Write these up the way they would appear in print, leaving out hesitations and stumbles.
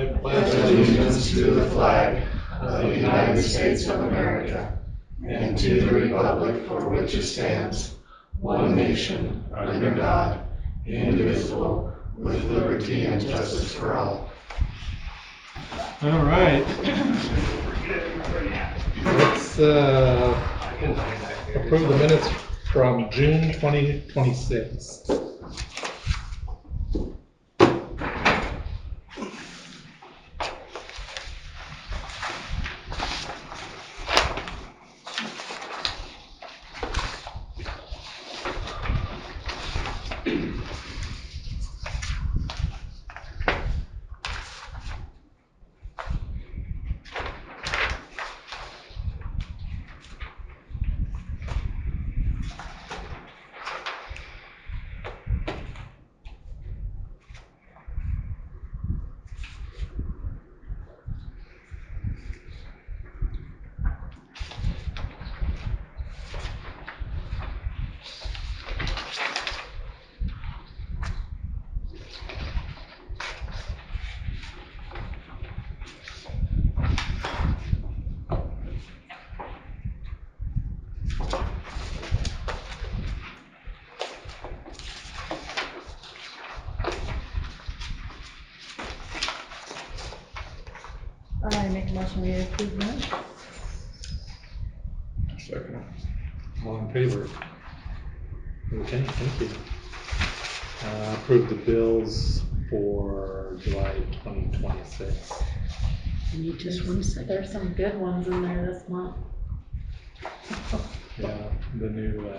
I pledge allegiance to the flag of the United States of America and to the republic for which it stands, one nation, under God, indivisible, with liberty and justice for all. All right. Let's approve the minutes from June 2026. I make a motion we approve minutes. Second. All in favor? Okay, thank you. Approve the bills for July 2026. Need just 1 second. There's some good ones in there this month. Yeah, the new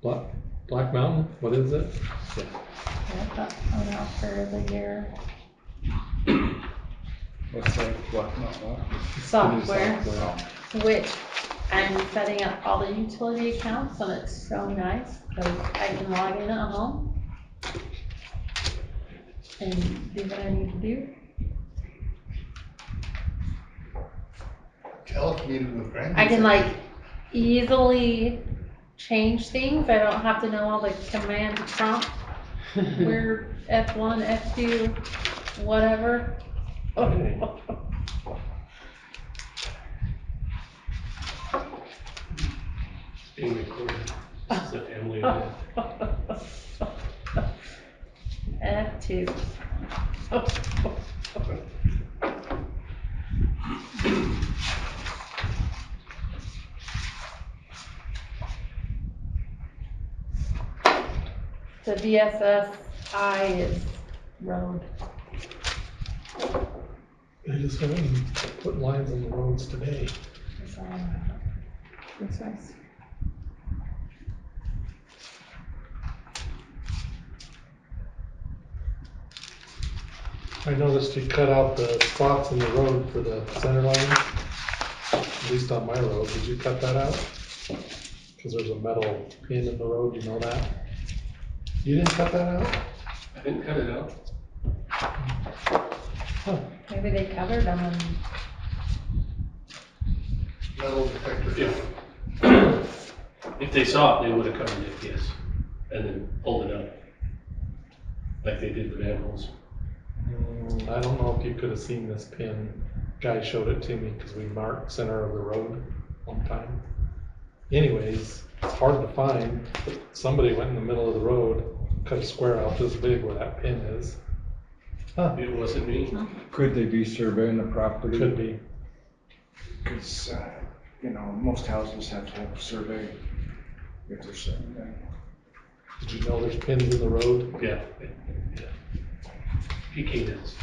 Black Mountain, what is it? Yeah. Yeah, that's coming out for the year. What's that? What? Not what? Software, Software. which I'm setting up all the utility accounts, and it's so nice because I can log in at home and do what I need to do. Telecommuted with grandkids. I can like easily change things. I don't have to know all the command prompt. Where F1, F2, whatever. Okay. Being recorded. This is a family event. F2. The VSSI is road. They just went and put lines on the roads today. So, that's nice. I noticed you cut out the spots in the road for the center line, at least on my road. Did you cut that out? Because there's a metal pin in the road, you know that? You didn't cut that out? I didn't cut it out. Huh. Maybe they covered them and Metal detector. If they saw it, they would have covered it, yes, and then pulled it up, like they did the manholes. I don't know if you could have seen this pin. Guy showed it to me because we marked center of the road one time. Anyways, it's hard to find. Somebody went in the middle of the road, cut a square out this big where that pin is. Huh, It wasn't me. Could they be surveying the property? could be. Because, most houses have to have a survey if they're selling them. Did you know there's pins in the road? Yeah. Pekinas.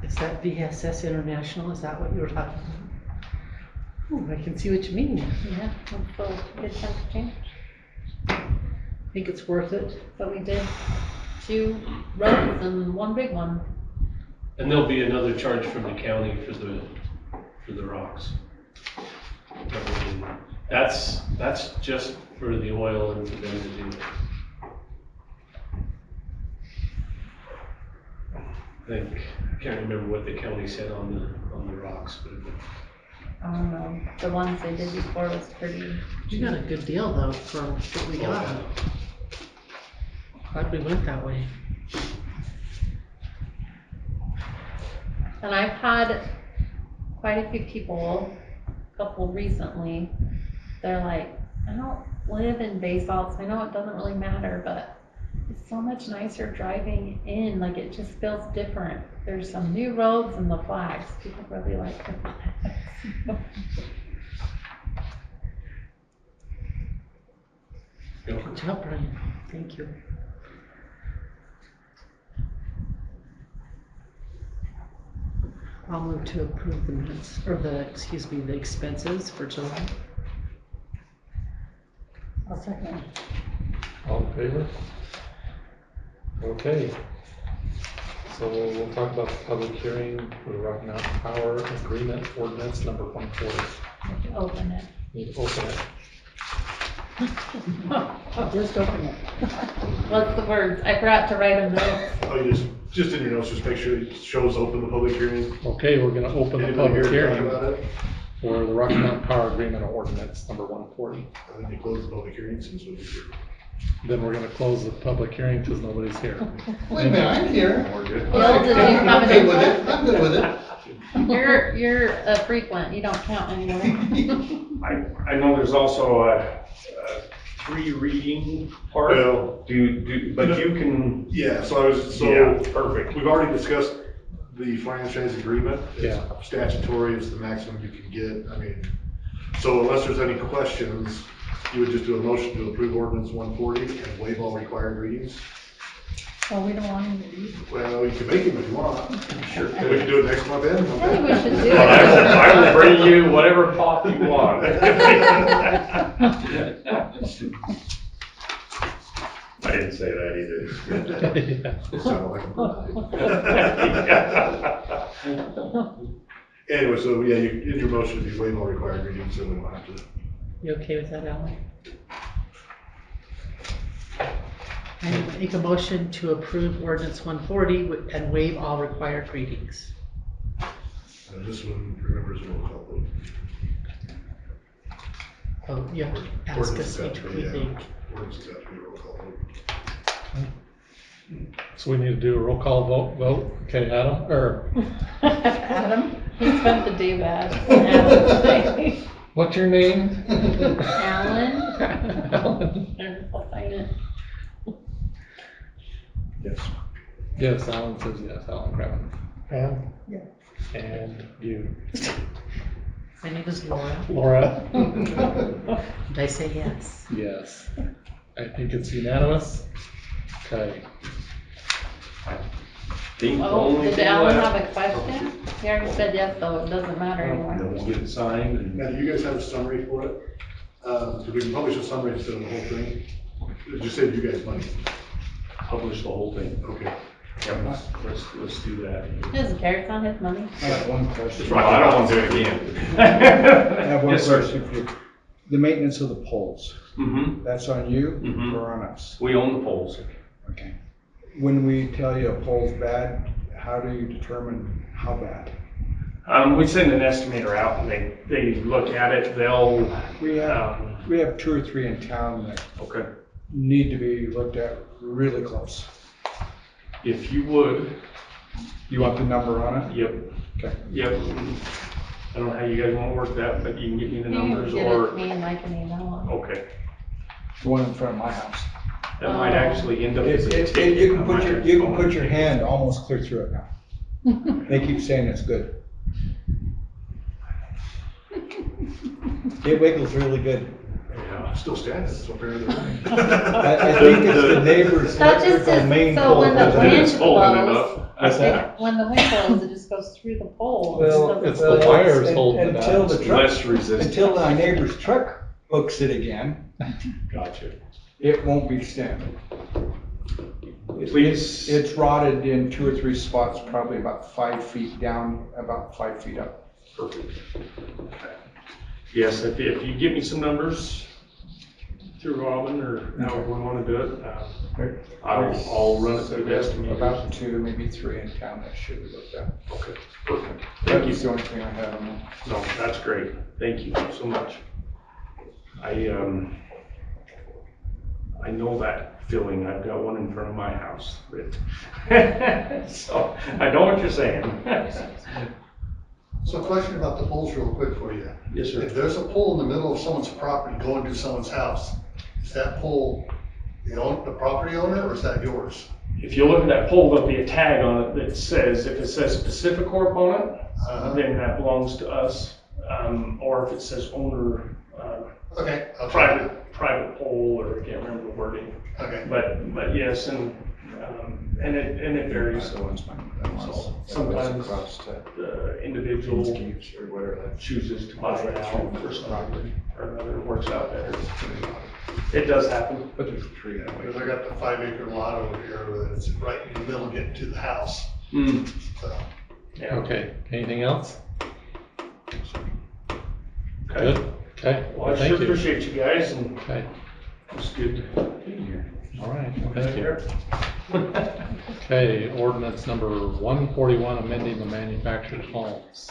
Is that VSS International? Is that what you were talking about? Ooh, I can see what you mean. yeah, so good chunk of change. Think it's worth it? But we did 2 roads and 1 big one. And there'll be another charge from the county for the rocks. That's just for the oil and the benzene. I can't remember what the county said on the rocks, but I don't know, the ones they did before was pretty, You got a good deal though for what we got. yeah. Glad we went that way. and I've had quite a few people, a couple recently, they're like, I don't live in Basalt, so I know it doesn't really matter, but it's so much nicer driving in, like it just feels different. There's some new roads and the flags, people really like the flags. Good job, Brian. Thank you. I'll move to approve the minutes, or the expenses for July. I'll second. All in favor? Okay. So we'll talk about the public hearing for the Rocky Mountain Power Agreement Ordinance number 140. Open it. Need to open it. Just open it. What's the words? I forgot to write them down. Oh, you just in your notes, just make sure it shows open the public hearing. Okay, we're gonna open the Anybody public here to hearing talk about it? for the Rocky Mountain Power Agreement Ordinance number 140. And then you close the public hearing since we'll be here. Then we're gonna close the public hearing because nobody's here. Wait a minute, I'm here. We're good. Bill, did you have I'm good with any? it, I'm good with it. You're a frequent, you don't count anymore. I know there's also a 3 reading part. Well, But you can, yeah, so yeah, perfect. we've already discussed the franchise agreement. It's Yeah. Statutory is the maximum you can get. I mean, so unless there's any questions, you would just do a motion to approve ordinance 140 and waive all required readings. Well, we don't want him to read. Well, you can make them if you want. Sure. We can do it next month then. I think we should do But it. I will bring you whatever pop you want. I didn't say that either. Sounded like a Anyway, so yeah, in your motion, you waive all required readings, so we don't have to. You okay with that, Alan? I make a motion to approve ordinance 140 and waive all required readings. This one, remember, is a roll call vote. Oh, you have to ask Ordinance us has each to be, we yeah. think. Ordinance has to be a roll call vote. So we need to do a roll call vote. Okay, Adam, or Adam, he spent the day bad. Adam today. what's your name? Alan? Alan. I'll sign it. Yes. Yes, Alan says yes, Alan Craven. Pam? Yeah. And you. My name is Laura. Laura? Did I say yes? Yes. I think it's unanimous. Okay. Oh, did Alan have a question? He already said yes, so it doesn't matter anymore. Then we'll get it signed and. Now, do you guys have a summary for it? Because we can publish a summary instead of the whole thing. It just save you guys money. Publish the whole thing. Okay. Yeah, let's do that. He doesn't care, it's not his money. I got one question. Well, I don't want to do it again. I have one Yes, sir. question for you. The maintenance of the poles, Mm-hmm. that's on you Mhm. or on us? We own the poles. Okay. When we tell you a pole's bad, how do you determine how bad? We send an estimator out and they look at it, they'll, We have 2 or 3 in town that okay. need to be looked at really close. If you would, You want the number on it? yep, Okay. yep. I don't know how you guys want to work that, but you can get me the You can numbers get it to or, me and I can email him. okay. The one in front of my house. That might actually end up as a You ticket can on put my your phone. hand almost clear through it now. They keep saying it's good. It wiggles really good. Yeah, still standing, so apparently. I think it's the neighbor's That just electrical is, main so pole. when the that wind is- It's holding it blows, up. What's that? when the wind blows, it just goes through the pole. Well, It's the wires un- holding it until up. the truck, Less resistant. until my neighbor's truck hooks it again, Gotcha. it won't be standing. Please. It's rotted in 2 or 3 spots, probably about 5 feet down, about 5 feet up. Perfect. Yes, if you give me some numbers, through Robin or however we wanna do it. Right. I'll run it So through we have estimators. about 2, maybe 3 in town that should be looked at. Okay, perfect. That Thank you. was the only thing I had on that. No, that's great. Thank you so much. I know that feeling. I've got one in front of my house. So I know what you're saying. So a question about the poles real quick for you. Yes, If sir. there's a pole in the middle of someone's property going to someone's house, is that pole the property owner or is that yours? If you look at that pole, there'll be a tag on it that says, if it says Pacificorp on it, Uh-huh. then that belongs to us. Or if it says owner, Okay. private pole, or I can't remember the wording. Okay. But yes, and it varies. The ones mine, that one's- So, that sometimes- goes across to The individual Keeps or whatever that. chooses to buy it out for some Property. or another, it works out better. It does happen. But there's a tree that way. Because I got the 5-acre lot over here with it's right in the middle getting to the house. So, Yeah. Okay, anything else? Okay. Good, okay, Well, I thank sure you. appreciate you guys, and Okay, it's good to be here. all right, thank you. Okay, ordinance number 141, amending the manufactured homes.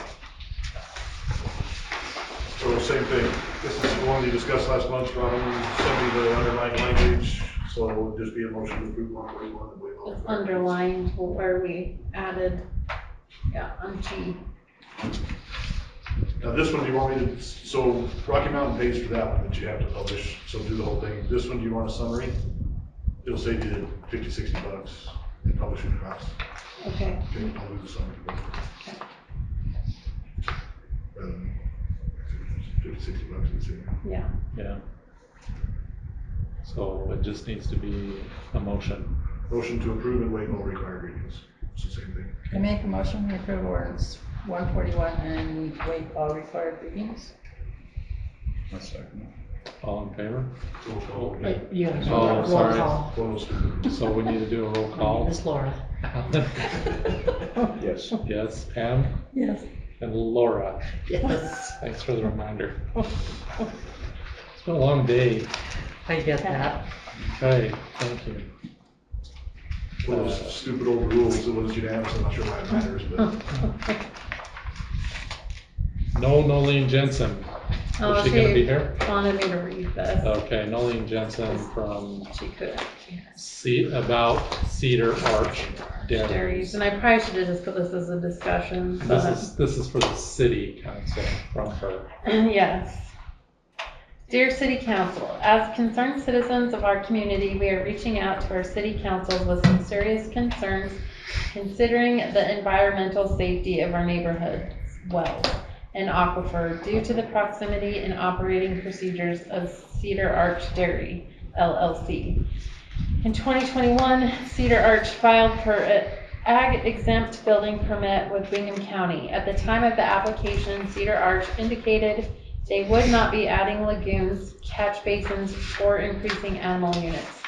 So same thing, this is the one you discussed last month, Ron, send me the underlying language, so it will just be a motion to approve 141 and waive all. It's underlined where we added, on G. Now, this one, do you want me to, so Rocky Mountain pays for that one that you have to publish, so do the whole thing. This one, do you want a summary? It'll save you $50-$60 in publishing costs. Okay. Okay, I'll do the summary. Rather than $50-$60 in the city. Yeah. Yeah. So it just needs to be a motion. Motion to approve and waive all required readings. It's the same thing. I make a motion to approve ordinance 141 and waive all required readings. One second. All in favor? Roll call. You have to Oh, roll sorry. call. One of those. So we need to do a roll call. Miss Laura. Yes. Yes, Pam Yes. and Laura. Yes, Thanks for the reminder. It's been a long day. I get that. Okay, thank you. One of those stupid old rules, it was unanimous, I'm not sure why it matters, but. No, Nolene Jensen. Oh, Is she gonna be she here? wanted me to read this. Okay, Nolene Jensen from She could. about Cedar Arch Dairies. Dairies, and I probably should have just put this as a discussion, but. This is for the city council from her. Yes. Dear City Council, as concerned citizens of our community, we are reaching out to our city councils with some serious concerns considering the environmental safety of our neighborhood's wells and aquifer due to the proximity and operating procedures of Cedar Arch Dairy, LLC. In 2021, Cedar Arch filed for an ag exempt building permit with Bingham County. At the time of the application, Cedar Arch indicated they would not be adding lagoons, catch basins, or increasing animal units.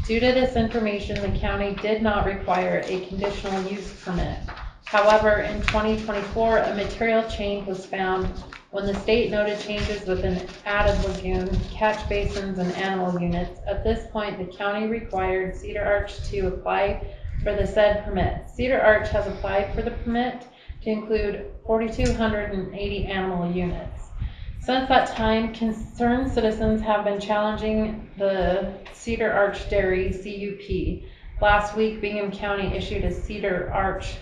Due to this information, the county did not require a conditional use permit. However, in 2024, a material change was found when the state noted changes with an added lagoon, catch basins, and animal units. At this point, the county required Cedar Arch to apply for the said permit. Cedar Arch has applied for the permit to include 4,280 animal units. Since that time, concerned citizens have been challenging the Cedar Arch Dairy CUP. Last week, Bingham County issued Cedar Arch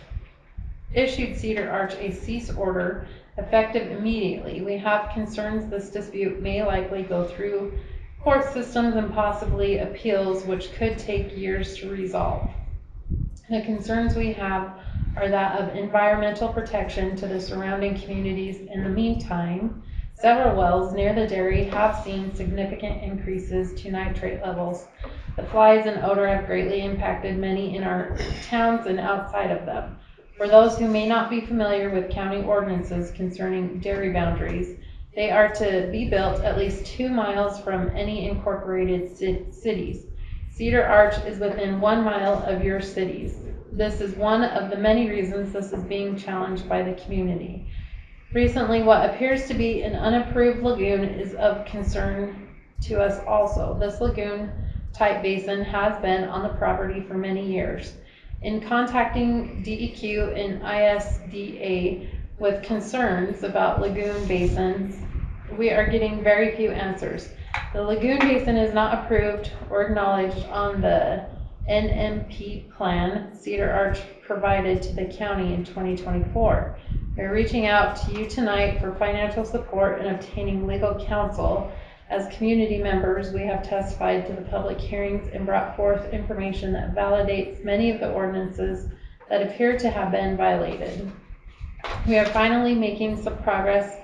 a cease order effective immediately. We have concerns this dispute may likely go through court systems and possibly appeals, which could take years to resolve. The concerns we have are that of environmental protection to the surrounding communities. In the meantime, several wells near the dairy have seen significant increases to nitrate levels. The flies and odor have greatly impacted many in our towns and outside of them. For those who may not be familiar with county ordinances concerning dairy boundaries, they are to be built at least 2 miles from any incorporated cities. Cedar Arch is within 1 mile of your cities. This is one of the many reasons this is being challenged by the community. Recently, what appears to be an unapproved lagoon is of concern to us also. This lagoon type basin has been on the property for many years. In contacting DEQ and ISDA with concerns about lagoon basins, we are getting very few answers. The lagoon basin is not approved or acknowledged on the NMP plan Cedar Arch provided to the county in 2024. We're reaching out to you tonight for financial support and obtaining legal counsel. As community members, we have testified to the public hearings and brought forth information that validates many of the ordinances that appear to have been violated. We are finally making some progress,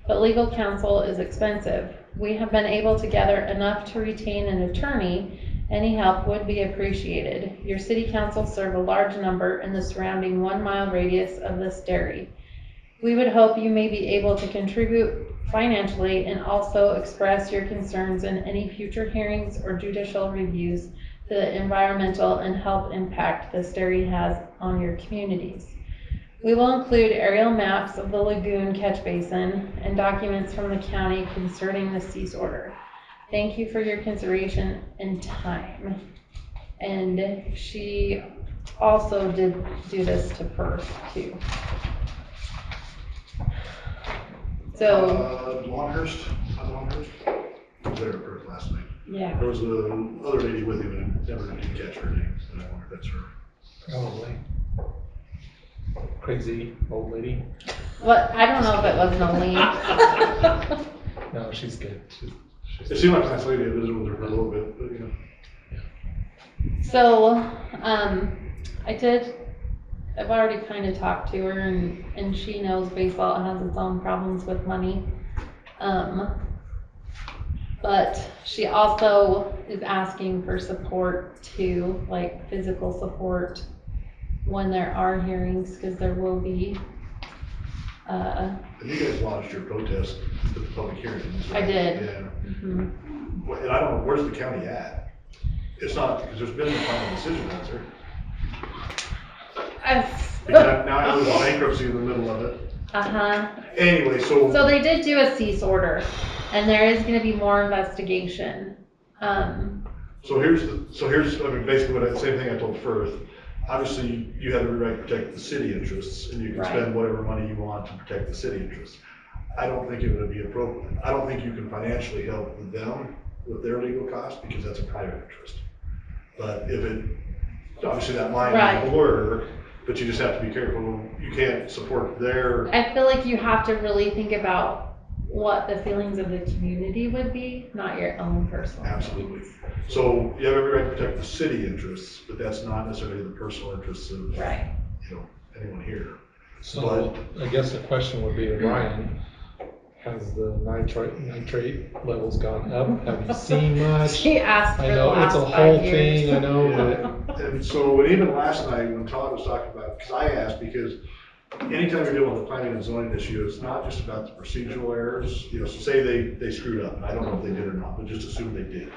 but legal counsel is expensive. We have been able to gather enough to retain an attorney. Any help would be appreciated. Your city council serve a large number in the surrounding 1 mile radius of this dairy. We would hope you may be able to contribute financially and also express your concerns in any future hearings or judicial reviews to the environmental and health impact this dairy has on your communities. We will include aerial maps of the lagoon catch basin and documents from the county concerning the cease order. Thank you for your consideration and time. And she also did do this to Perth too. So, Longhurst, was there at Perth last night. yeah, There was a other lady with him and never did catch her name, and I wonder if that's her. Probably. Crazy old lady. but I don't know if it was Nolene. No, she's good. It seemed like a nice lady, I visited with her for a little bit, but you know. So, I've already kind of talked to her and she knows Basalt has its own problems with money. But she also is asking for support too, like physical support when there are hearings, because there will be. And you guys launched your protest at the public hearings, right? I did. Yeah. Mhm. Well, and I don't know, where's the county at? It's not, because there's been a final decision, has there? Because now there's a bankruptcy in the middle of it. Uh-huh. Anyway, So they did do a cease order, and there is gonna be more investigation. So here's, I mean, basically same thing I told Firth. Obviously, you have the right to protect the city interests, and you can Right. spend whatever money you want to protect the city interests. I don't think it would be appropriate. I don't think you can financially help them with their legal costs, because that's a private interest. But if it, obviously that line Right. is blurred, but you just have to be careful. You can't support their, I feel like you have to really think about what the feelings of the community would be, not your own personal. absolutely. So you have every right to protect the city interests, but that's not necessarily the personal interests of, Right. you know, anyone here. So I guess the question would be to Ryan, has the nitrate levels gone up? Have you seen much? She asked for I the know last it's a 5 whole years. thing, I know, but And so, and even last night when Todd was talking about, because I asked, because anytime you're dealing with a planning and zoning issue, it's not just about the procedural errors. You know, so say they screwed up, and I don't know if they did or not, but just assume they did.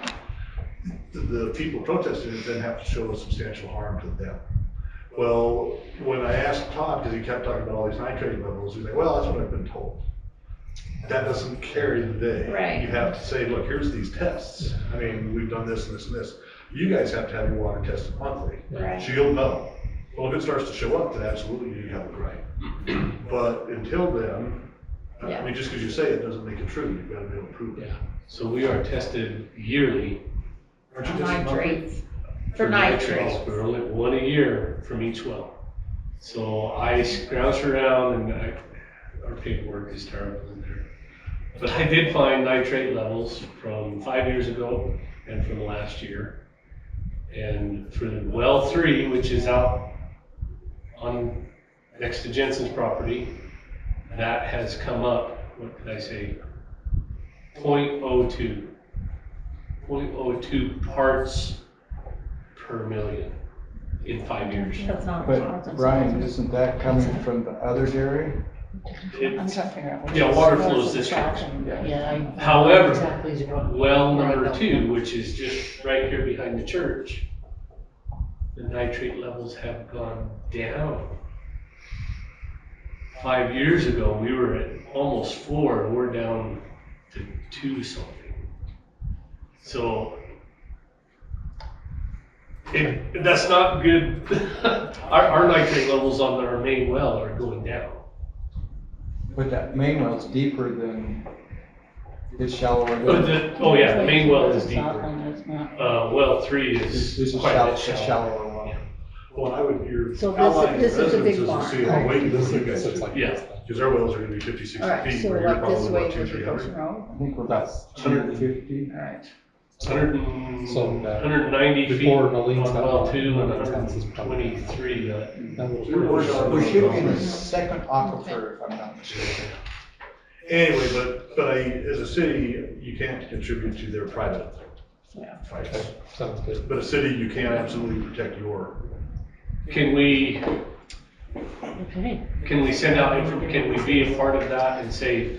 The people protesting it then have to show a substantial harm to them. Well, when I asked Todd, because he kept talking about all these nitrate levels, he's like, well, that's what I've been told. That doesn't carry the day. Right. You have to say, look, here's these tests. I mean, we've done this and this and this. You guys have to have your water tested monthly. Right. So you'll know. Well, if it starts to show up, then absolutely you have it right. But until then, Yeah. I mean, just because you say it doesn't make it true. You've got to be able to prove it. yeah. So we are tested yearly. Aren't you tested monthly? Nitrates. For nitrates. We're only one a year from each well. So I scrounge around and our paperwork is terrible in there. But I did find nitrate levels from 5 years ago and from last year. And for the well 3, which is out on next to Jensen's property, that has come up, what did I say? 0.02. 0.02 parts per million in 5 years. That's not. But Brian, isn't that coming from the other dairy? It- I'm trying to figure out. Yeah, water flows this way. Yeah. However, Exactly as you're going. well number 2, which is just right here behind the church, the nitrate levels have gone down. 5 years ago, we were at almost 4, and we're down to 2 something. So, that's not good. Our nitrate levels on our main well are going down. But that main well's deeper than, it's shallower But than. oh yeah, the main well is It's not deeper. on this map. Well 3 This is is quite a bit shallower shallower. well. Well, I would, you're So outlining this is the big residences and barn, see right? how weight This you is, guys it's do. like. Yeah. Because our wells are gonna be 50, 60 All right, feet, so where you're like this probably way about 200, would be 300. Post Road. I think we're about 250. All right. 190 feet Before on Nolene's got well one, 2 and Nolene's house is probably- 123. That little We're working on- We should be in the second aquifer, if I'm not mistaken. Anyway, but as a city, you can't contribute to their private Yeah. fights. Okay, sounds good. But a city, you can absolutely protect your. Can we Okay. send out, can we be a part of that and say,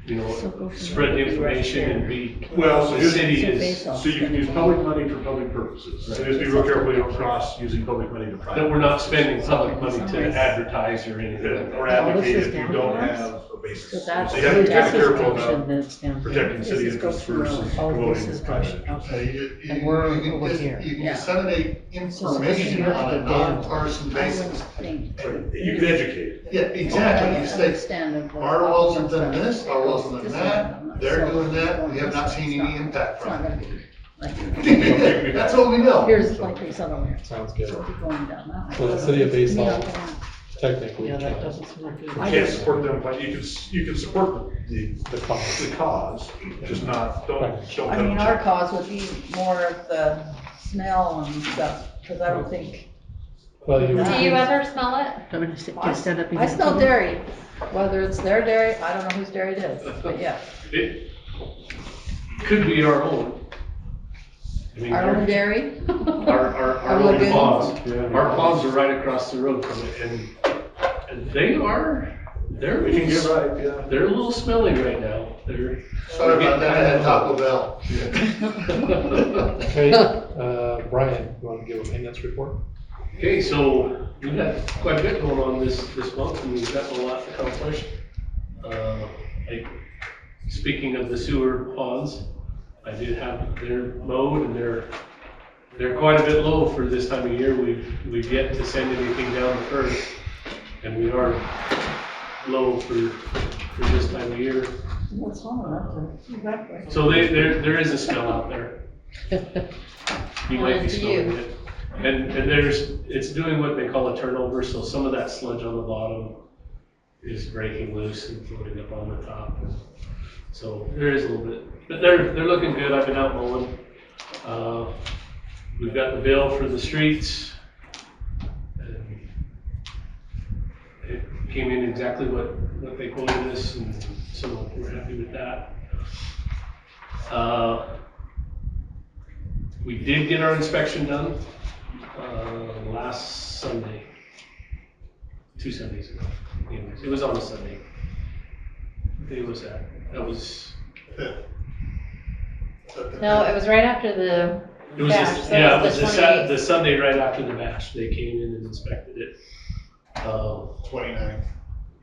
you know, So go from spread there the to the right information there. and be, Well, so the here's- city So is, Basalt. So you can use public money for public purposes. So just be real careful you don't cross using public money to private. that we're not spending public money to advertise or anything. Or Oh, this advocate is if you down don't for us? have a basis. So that's, So you have to be that's kind of careful his about That's down. protecting city This is interests Goshen Road. versus Oh, promoting this is private. Goshen, okay. You And we're can over just- here. You can Yeah. disseminate information So on a this is the dam. nonpartisan I would basis. think. You can educate. Yeah, exactly. You say, Understand of the our wells have done options. this, our wells have done This that, one, they're so doing that, we going have not this seen way, any impact It's from not it. gonna be like, That's what we know. here's like these other ones. Sounds So good. we'll be going down that way. So the city of Basalt Yeah. technically Yeah, that can, doesn't seem like You good. can't support them, but you can support the the cost. the cause, just not, don't I cut mean, them our check. cause would be more of the smell and stuff, because I don't think, Well, you, Do you ever smell it? I'm gonna can stand up. I behind smell you. dairy, whether it's their dairy, I don't know whose dairy it is, but yeah. it could be our own. I mean, Our own dairy. our Our own lagoons. ponds. Our ponds are right across the road from it, and they're We can get right, yeah. they're a little smelly right now. They're. Sorry about that, I had Taco Bell. okay, Brian, you wanna give a maintenance report? Okay, so we've had quite a bit going on this month, and we've gotten a lot accomplished. Like, speaking of the sewer ponds, I did have their mowed, and they're quite a bit low for this time of year. We've yet to send anything down the first, and we are low for this time of year. What's wrong with that? Exactly. So there is a smell out there. You might be To smelling you. it. And it's doing what they call a turnover, so some of that sludge on the bottom is breaking loose and floating up on the top. So there is a little bit, but they're looking good. I've been out mowing. We've got the bill for the streets. And it came in exactly what they quoted us, and so we're happy with that. We did get our inspection done, last Sunday. 2 Sundays ago. Anyways, it was on a Sunday. What day was that? That was, No, it was right after the it was, bash, just- so yeah, it it was was the the 28th. the Sunday right after the bash. They came in and inspected it. 29,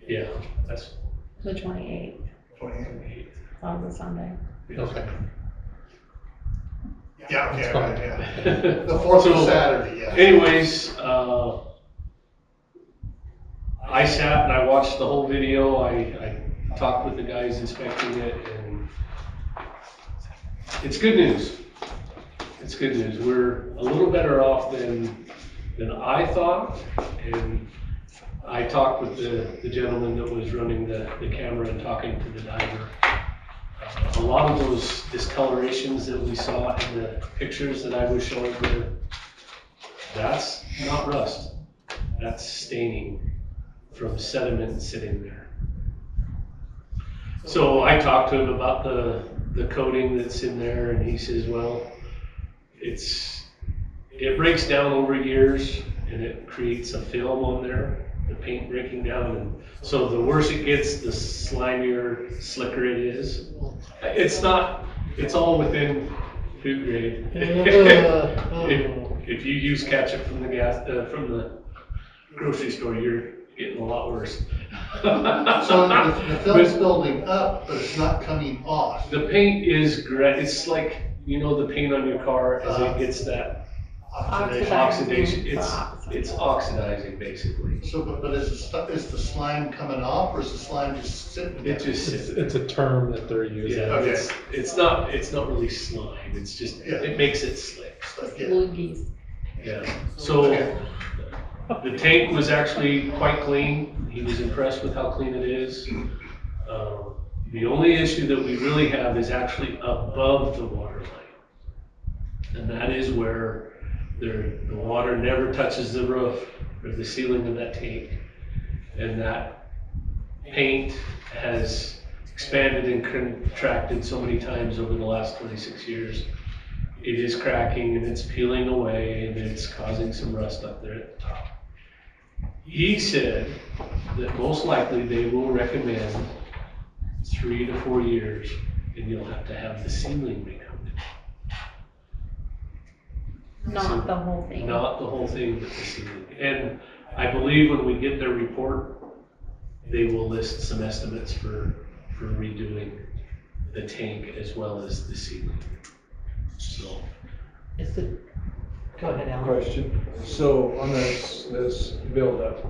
Yeah, that's The 28th, 28. on the Sunday. Okay. Yeah, okay, It's right, fine. yeah. The 4th So, of Saturday, yeah. Anyways, I sat and I watched the whole video. I talked with the guys inspecting it, and it's good news. It's good news. We're a little better off than I thought, and I talked with the gentleman that was running the camera and talking to the diver. A lot of those discolorations that we saw in the pictures that I was showing you, that's not rust. That's staining from sediment sitting there. So I talked to him about the coating that's in there, and he says, well, it breaks down over years, and it creates a film on there, the paint breaking down, and so the worse it gets, the slimier, slicker it is. It's all within food grade. If you use ketchup from the grocery store, you're getting a lot worse. So the film's building up, but it's not coming off. The paint is it's like you know the paint on your car as it gets that oxidation, it's oxidizing basically. So, but is the slime coming off, or is the slime just sitting there? It just sits. It's a term that they're using. Yeah, Okay. it's not really slime, it's just, Yeah. it makes it slick. Yeah. Loogies. Yeah, so the tank was actually quite clean. He was impressed with how clean it is. The only issue that we really have is actually above the water line. And that is where the water never touches the roof or the ceiling of that tank. And that paint has expanded and contracted so many times over the last 26 years. It is cracking and it's peeling away and it's causing some rust up there at the top. He said that most likely they will recommend 3 to 4 years and you'll have to have the ceiling recovered. Not the whole thing. Not the whole thing, but the ceiling. And I believe when we get their report, they will list some estimates for redoing the tank as well as the ceiling. So, Is it, go ahead, Alan. Question, so on this buildup,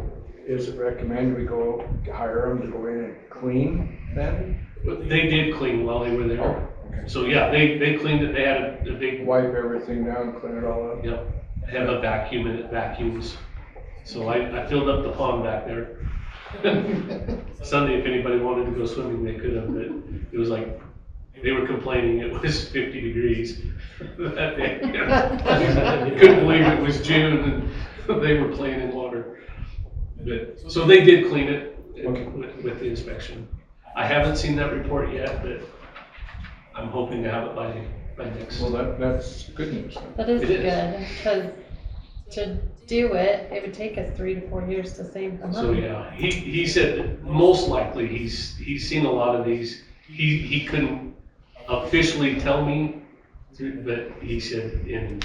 is it recommended we go hire them to go in and clean then? they did clean while they were there. Okay. So yeah, they cleaned it, they had a big, Wipe everything down, clean it all up? yep, have a vacuum and it vacuums. So I filled up the pond back there. Sunday, if anybody wanted to go swimming, they could have, but it was like, they were complaining it was 50 degrees that day. Couldn't believe it was June and they were playing in water. But, so they did clean it with the inspection. I haven't seen that report yet, but I'm hoping to have it by next. Well, that's good news. That is It is. good, because to do it, it would take us 3 to 4 years to save the So money. yeah, he said that most likely he's seen a lot of these. He couldn't officially tell me, but he said in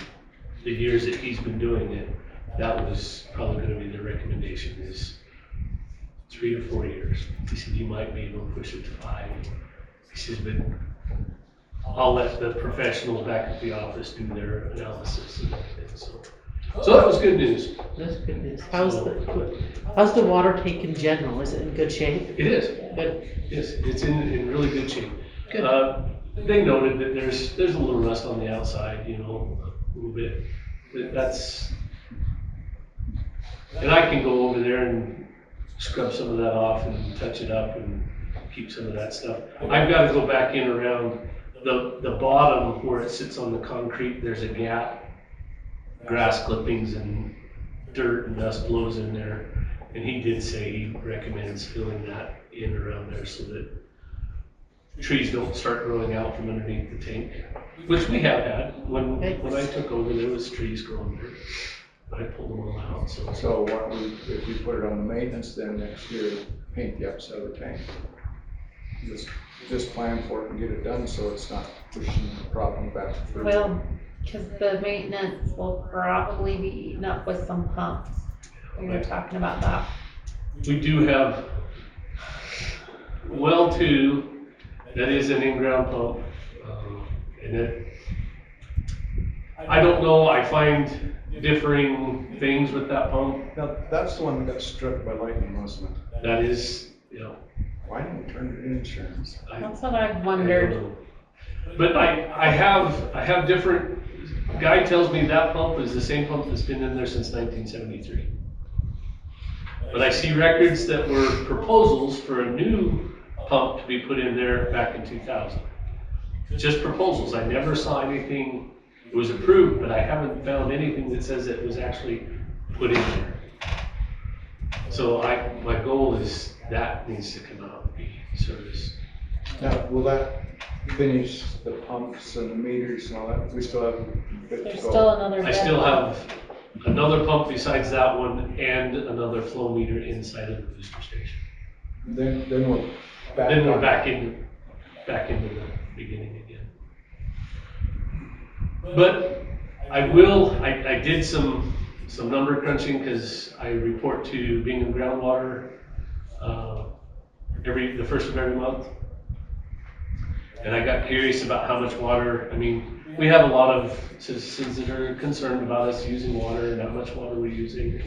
the years that he's been doing it, that was probably going to be the recommendation is 3 to 4 years. He said you might be able to push it to 5. He says, but I'll let the professionals back at the office do their analysis and everything. So that was good news. That's good news. How's the water tank in general? Is it in good shape? It is. Good. Yes, it's in really good shape. Good. They noted that there's a little rust on the outside, you know, a little bit. But that's, and I can go over there and scrub some of that off and touch it up and keep some of that stuff. I've got to go back in around the bottom where it sits on the concrete. There's a gap. Grass clippings and dirt and dust blows in there. And he did say he recommends filling that in around there so that trees don't start growing out from underneath the tank, which we have had. When I took over, there was trees growing there. I pulled them all out, so. So why don't we, if we put it on the maintenance, then next year, paint the upside of the tank? Just plan for it and get it done, so it's not pushing the problem back through. Well, because the maintenance will probably be eaten up with some pumps. We were talking about that. We do have well 2, that is an in-ground pump. And it, I don't know, I find differing things with that pump. Now, that's the one that got struck by lightning, wasn't it? That is, you know. Why didn't we turn it in insurance? That's what I've wondered. But I have different, guy tells me that pump is the same pump that's been in there since 1973. But I see records that were proposals for a new pump to be put in there back in 2000. Just proposals, I never saw anything, it was approved, but I haven't found anything that says it was actually put in there. So my goal is that needs to come out and be serviced. Now, will that finish the pumps and the meters and all that? We still have a bit There's to go. still another. I still have another pump besides that one and another flow meter inside of the booster station. Then we're back. Then we're on- back into the beginning again. But I did some number crunching because I report to Bingham Groundwater the first of every month. And I got curious about how much water, I mean, we have a lot of citizens that are concerned about us using water and how much water we're using.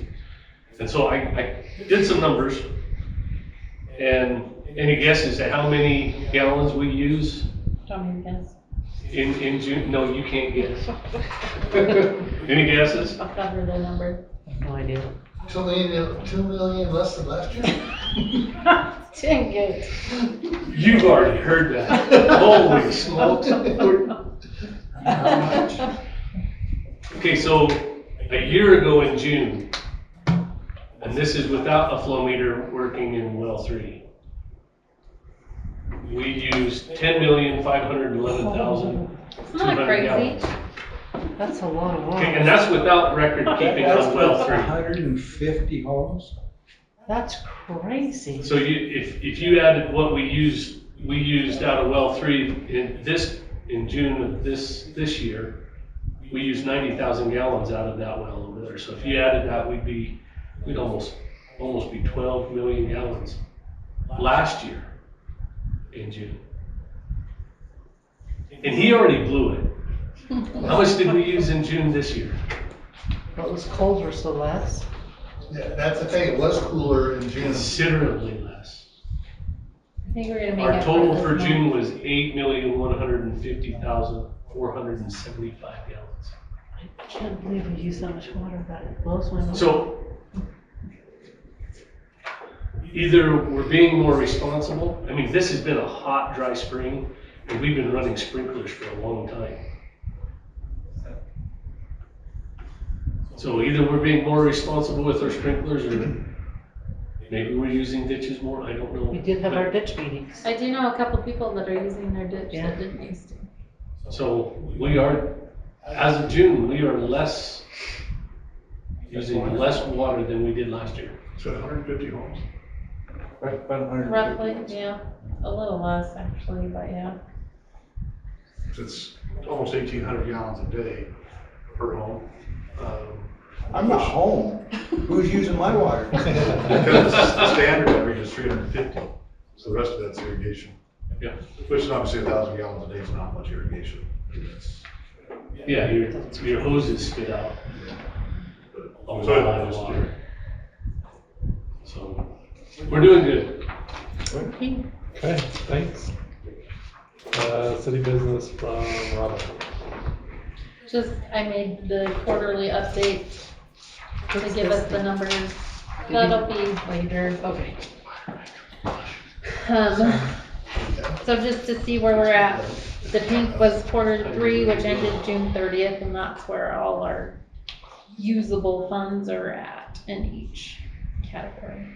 And so I did some numbers. And any guesses at how many gallons we use Don't even guess. in June? No, you can't guess. Any guesses? I'll cover the number. No idea. 2 million less than last year? Didn't get. You've already heard that. Holy smokes. Okay, so a year ago in June, and this is without a flow meter working in well 3, we used 10,511,200 It's not crazy. gallons. That's a lot of Okay, and water. that's without record keeping That's on well with 3. 150 homes? That's crazy. So if you added what we used out of well 3 in June of this year, we used 90,000 gallons out of that well over there. So if you added that, we'd almost be 12 million gallons last year in June. And he already blew it. How much did we use in June this year? But it was colder, so less. Yeah, that's the thing, it was cooler in June. Considerably less. I think we're gonna make Our it total this for month. June was 8,150,475 gallons. I can't believe we use that much water. That blows my mind. So either we're being more responsible. I mean, this has been a hot, dry spring, and we've been running sprinklers for a long time. So either we're being more responsible with our sprinklers, or maybe we're using ditches more. I don't know. We did have our ditch meetings. I do know a couple people that are using their ditch Yeah. that didn't used to. So we are, as of June, we are using less water than we did last year. So 150 homes? Right, about 150. Roughly, yeah, a little less actually, but yeah. It's almost 1,800 gallons a day per home. I'm not home. Who's using my water? Because the standard average is 350, so the rest of that's irrigation. Yeah. Which is obviously 1,000 gallons a day is not much irrigation. It's- Yeah, your hoses spit out a So lot of it's- water. So we're doing good. Okay. Okay, thanks. City business from Robin. Just, I made the quarterly update to give us the numbers. That'll be later. Okay. So just to see where we're at, the pink was Q3, which ended June 30th, and that's where all our usable funds are at in each category.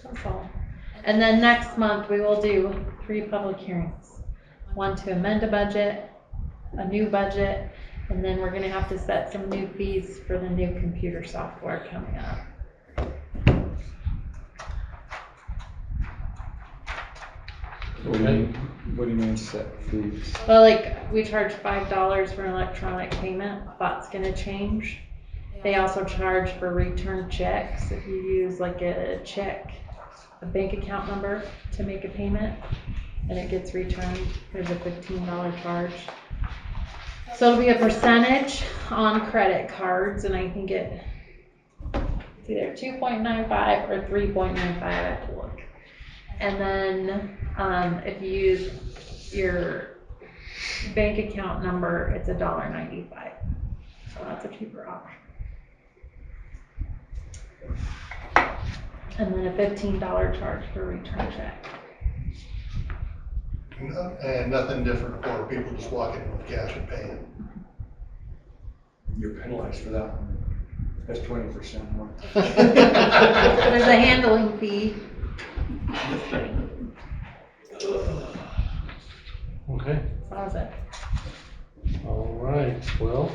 That's all. And then next month, we will do 3 public hearings. One to amend a budget, a new budget, and then we're gonna have to set some new fees for the new computer software coming up. What do you mean set fees? Well, like, we charge $5 for an electronic payment, that's gonna change. They also charge for return checks, if you use like a check, a bank account number to make a payment, and it gets returned, there's a $15 charge. So it'll be a percentage on credit cards, and I think it's either 2.95 or 3.95, I have to look. And then, if you use your bank account number, it's $1.95. So that's a cheaper option. And then a $15 charge for return check. And nothing different for people just walking in with cash and paying. You're penalized for that one. That's 20% more. There's a handling fee. Okay, That was it. all right, well,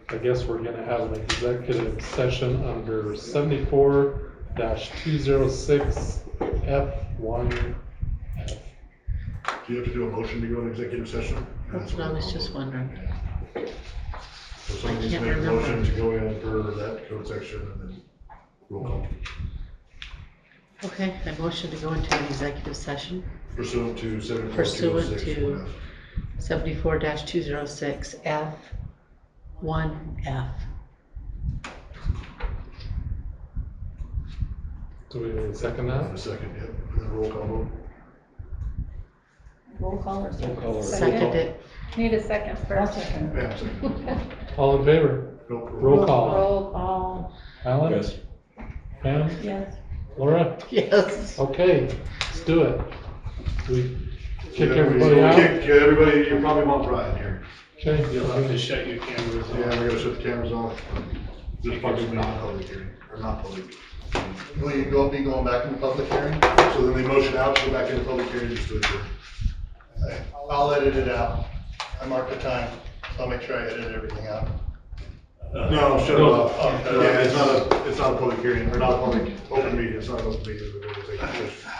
I guess we're gonna have an executive session under 74-206 F1F. Do you have to do a motion to go into executive session? That's what I was just wondering. So somebody needs to I make a can't motion to go in for that code section and then roll call. Okay, I motion to go into an executive session Pursuant to pursuant 74-206. to 74-206 F1F. Do we second In that? a second, yep, and then roll call vote. Roll call or Roll call or- Second it. Need a second I'll first. second. Pam, second. All in favor? Nope. Roll call. Roll call, Alan? Yes. Pam? yes. Laura? Yes. Okay, let's do it. We kick Yeah, everybody out? Kick everybody, you probably want Brian here. Okay. You'll have to shut your cameras Yeah, off. we gotta shut the cameras off. This part is not public hearing, or not public. Will you be going back into public hearing? So then they motion out, go back into public hearing, just to adjourn. I'll edit it out. I marked the time, so I'll make sure I edit everything out. No, shut it No, off. oh, Yeah, it's not a public hearing, or not a public, open meeting, it's not an open meeting. It's a executive session.